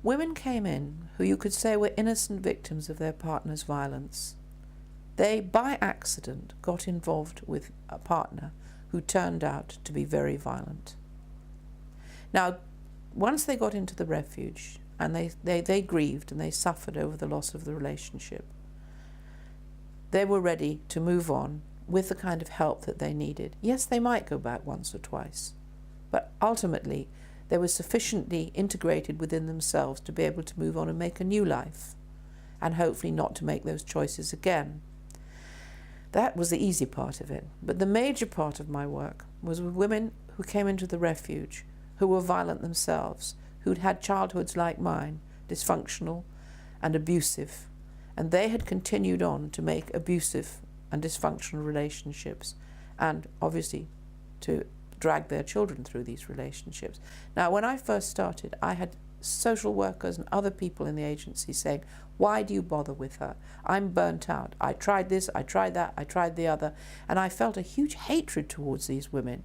Women came in who you could say were innocent victims of their partner's violence. They, by accident, got involved with a partner who turned out to be very violent. Now, once they got into the refuge and they grieved and they suffered over the loss of the relationship, they were ready to move on with the kind of help that they needed. Yes, they might go back once or twice, but ultimately they were sufficiently integrated within themselves to be able to move on and make a new life, and hopefully not to make those choices again. That was the easy part of it. But the major part of my work was with women who came into the refuge, who were violent themselves, who'd had childhoods like mine, dysfunctional and abusive, and they had continued on to make abusive and dysfunctional relationships, and obviously to drag their children through these relationships. Now, when I first started, I had social workers and other people in the agency saying, "Why do you bother with her? I'm burnt out. I tried this, I tried that, I tried the other." And I felt a huge hatred towards these women.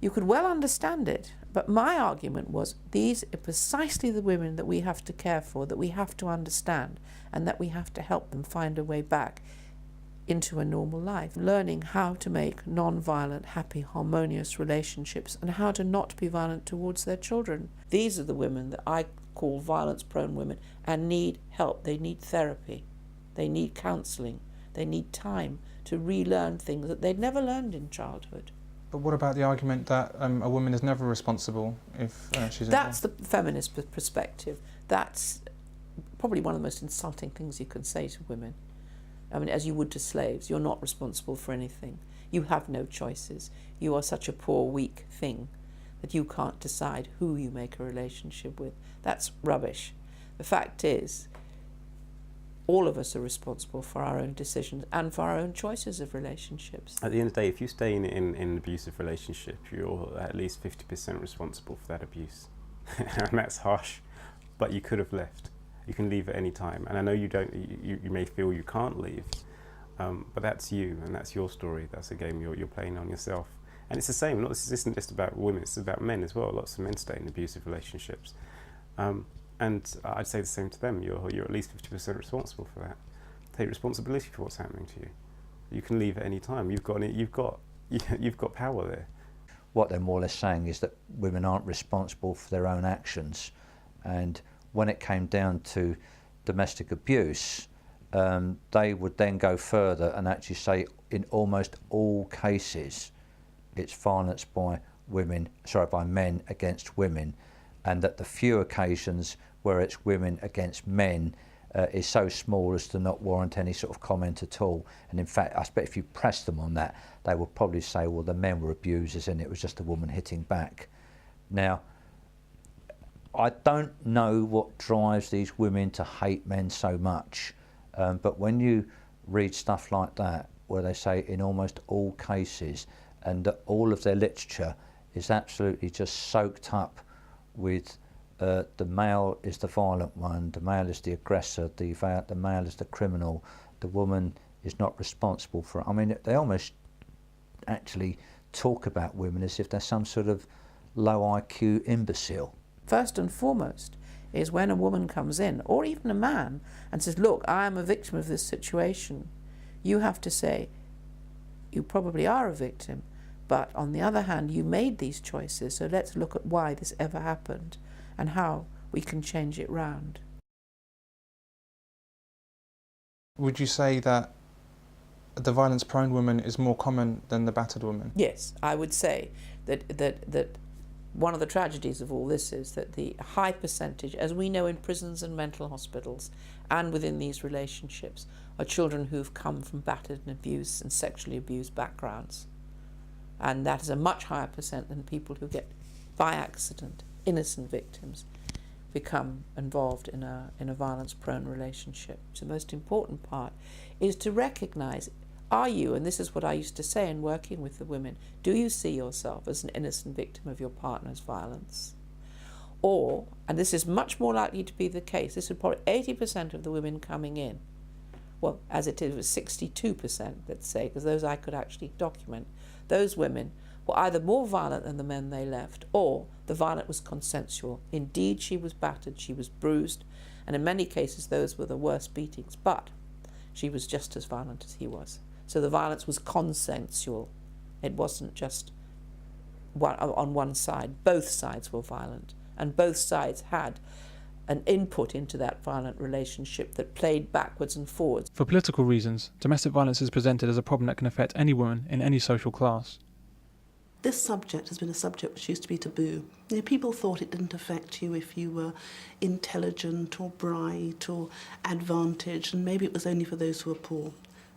You could well understand it, but my argument was these are precisely the women that we have to care for, that we have to understand, and that we have to help them find a way back into a normal life, learning how to make non-violent, happy, harmonious relationships and how to not be violent towards their children. These are the women that I call violence-prone women and need help. They need therapy. They need counselling. They need time to relearn things that they'd never learned in childhood. But what about the argument that a woman is never responsible if she's involved? That's the feminist perspective. That's probably one of the most insulting things you can say to women. I mean, as you would to slaves. You're not responsible for anything. You have no choices. You are such a poor, weak thing that you can't decide who you make a relationship with. That's rubbish. The fact is, all of us are responsible for our own decisions and for our own choices of relationships. At the end of the day, if you stay in an abusive relationship, you're at least 50% responsible for that abuse. And that's harsh, but you could have left. You can leave at any time, and I know you don't. You may feel you can't leave, but that's you, and that's your story. That's a game you're playing on yourself, and it's the same. This isn't just about women; it's about men as well. Lots of men stay in abusive relationships, and I'd say the same to them. You're at least 50% responsible for that. Take responsibility for what's happening to you. You can leave at any time. You've got power there. What they're more or less saying is that women aren't responsible for their own actions, and when it came down to domestic abuse, they would then go further and actually say in almost all cases it's violence by men against women, and that the few occasions where it's women against men is so small as to not warrant any sort of comment at all. And in fact, I expect if you press them on that, they would probably say, well, the men were abusers and it was just a woman hitting back. Now, I don't know what drives these women to hate men so much, but when you read stuff like that, where they say in almost all cases, and that all of their literature is absolutely just soaked up with the male is the violent one, the male is the aggressor, the male is the criminal, the woman is not responsible for it. I mean, they almost actually talk about women as if they're some sort of low IQ imbecile. First and foremost is when a woman comes in, or even a man, and says, look, I am a victim of this situation. You have to say, you probably are a victim, but on the other hand, you made these choices, so let's look at why this ever happened and how we can change it round. Would you say that the violence-prone woman is more common than the battered woman? Yes, I would say that one of the tragedies of all this is that the high percentage, as we know in prisons and mental hospitals and within these relationships, are children who've come from battered and abused and sexually abused backgrounds. And that is a much higher percent than people who get, by accident, innocent victims, become involved in a violence-prone relationship. So the most important part is to recognise, are you, and this is what I used to say in working with the women, do you see yourself as an innocent victim of your partner's violence? Or, and this is much more likely to be the case, this is probably 80% of the women coming in, well, as it is 62%, let's say, because those I could actually document, those women were either more violent than the men they left, or the violence was consensual. Indeed, she was battered, she was bruised, and in many cases those were the worst beatings, but she was just as violent as he was. So the violence was consensual. It wasn't just on one side. Both sides were violent, and both sides had an input into that violent relationship that played backwards and forwards. For political reasons, domestic violence is presented as a problem that can affect any woman in any social class. This subject has been a subject which used to be taboo. You know, people thought it didn't affect you if you were intelligent or bright or advantaged, and maybe it was only for those who were poor.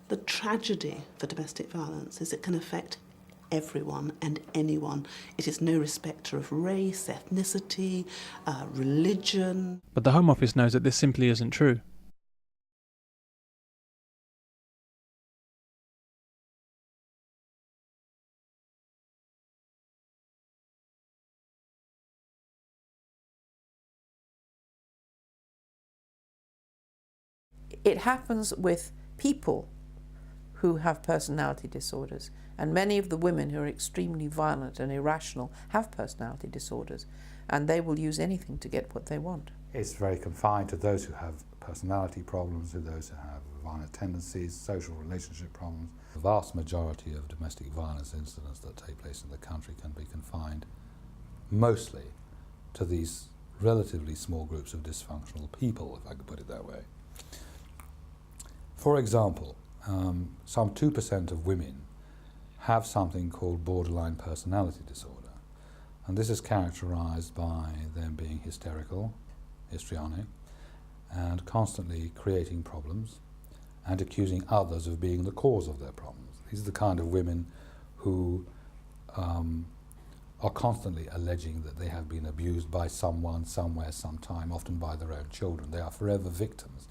The tragedy for domestic violence is it can affect everyone and anyone. It is no respecter of race, ethnicity, religion. But the Home Office knows that this simply isn't true. It happens with people who have personality disorders, and many of the women who are extremely violent and irrational have personality disorders, and they will use anything to get what they want. It's very confined to those who have personality problems, to those who have violent tendencies, social relationship problems. The vast majority of domestic violence incidents that take place in the country can be confined mostly to these relatively small groups of dysfunctional people, if I could put it that way. For example, some 2% of women have something called borderline personality disorder, and this is characterized by them being hysterical, histrionic, and constantly creating problems and accusing others of being the cause of their problems. These are the kind of women who are constantly alleging that they have been abused by someone, somewhere, sometime, often by their own children. They are forever victims.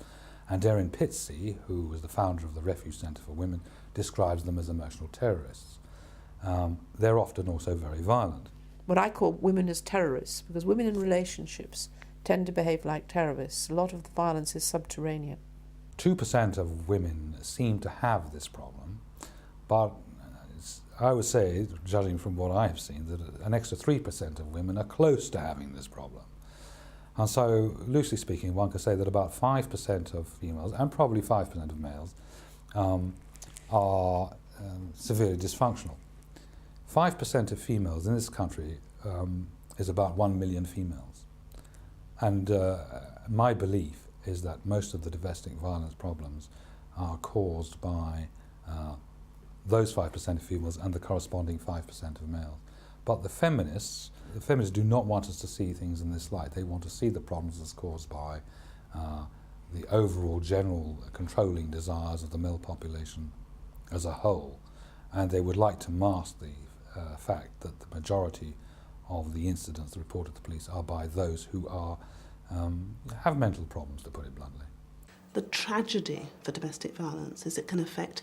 And Erin Pitsey, who was the founder of the Refuge Centre for Women, describes them as emotional terrorists. They're often also very violent. What I call women as terrorists, because women in relationships tend to behave like terrorists. A lot of the violence is subterranean. 2% of women seem to have this problem, but I would say, judging from what I have seen, that an extra 3% of women are close to having this problem. And so, loosely speaking, one could say that about 5% of females, and probably 5% of males, are severely dysfunctional. 5% of females in this country is about 1 million females. And my belief is that most of the domestic violence problems are caused by those 5% of females and the corresponding 5% of males. But the feminists do not want us to see things in this light. They want to see the problems as caused by the overall general controlling desires of the male population as a whole. And they would like to mask the fact that the majority of the incidents reported to the police are by those who are have mental problems, to put it bluntly. The tragedy for domestic violence is it can affect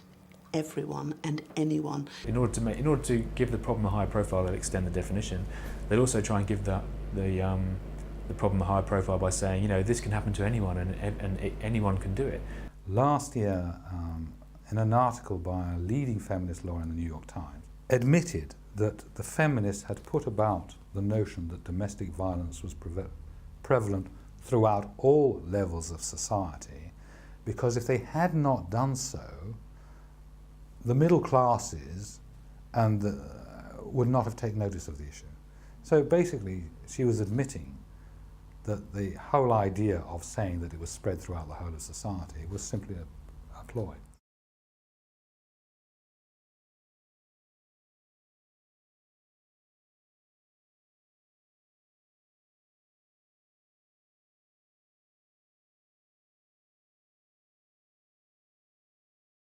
everyone and anyone. In order to give the problem a higher profile, they'll extend the definition. They'll also try and give the problem a higher profile by saying, you know, this can happen to anyone and anyone can do it. Last year, in an article by a leading feminist lawyer in the New York Times, admitted that the feminists had put about the notion that domestic violence was prevalent throughout all levels of society, because if they had not done so, the middle classes would not have taken notice of the issue. So basically, she was admitting that the whole idea of saying that it was spread throughout the whole of society was simply a ploy.